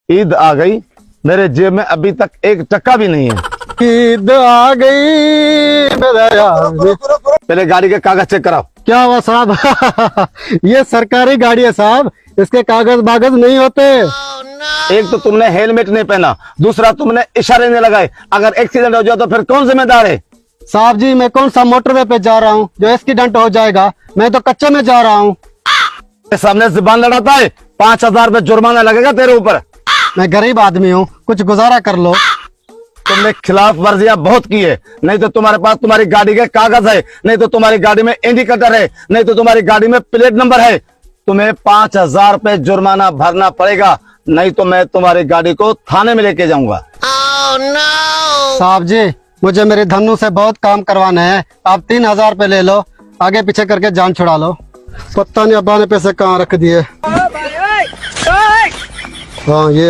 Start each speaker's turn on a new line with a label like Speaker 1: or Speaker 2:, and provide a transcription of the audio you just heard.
Speaker 1: ईद आ गई, मेरे जेब में अभी तक 1 टका भी नहीं है।
Speaker 2: ईद आ गई मेरा यार।
Speaker 1: पहले गाड़ी के कागज चेक कराओ।
Speaker 2: क्या हुआ साहब? ये सरकारी गाड़ी है साहब, इसके कागज बागज नहीं होते।
Speaker 1: एक तो तुमने हेलमेट नहीं पहना, दूसरा तुमने इशारे नहीं लगाए। अगर एक्सीडेंट हो जाए तो फिर कौन जिम्मेदार है?
Speaker 2: साहब जी मैं कौन सा मोटरवे पे जा रहा हूँ जो एक्सीडेंट हो जाएगा, मैं तो कच्चे में जा रहा हूँ।
Speaker 1: सामने जुबान लड़ाता है, 5,000 रुपए जुर्माना लगेगा तेरे ऊपर।
Speaker 2: मैं गरीब आदमी हूँ, कुछ गुजारा कर लो।
Speaker 1: तुमने खिलाफ वर्जियां बहुत की है, नहीं तो तुम्हारे पास तुम्हारी गाड़ी के कागज है, नहीं तो तुम्हारी गाड़ी में इंडिकेटर है, नहीं तो तुम्हारी गाड़ी में प्लेट नंबर है। तुम्हें 5,000 रुपए जुर्माना भरना पड़ेगा, नहीं तो मैं तुम्हारी गाड़ी को थाने में लेके जाऊंगा।
Speaker 2: साहब जी मुझे मेरे धनु से बहुत काम करवाने हैं, आप 3,000 रुपए ले लो, आगे पीछे करके जान छुड़ा लो। पता नहीं अब्बा ने पैसे कहाँ रख दिए। हाँ ये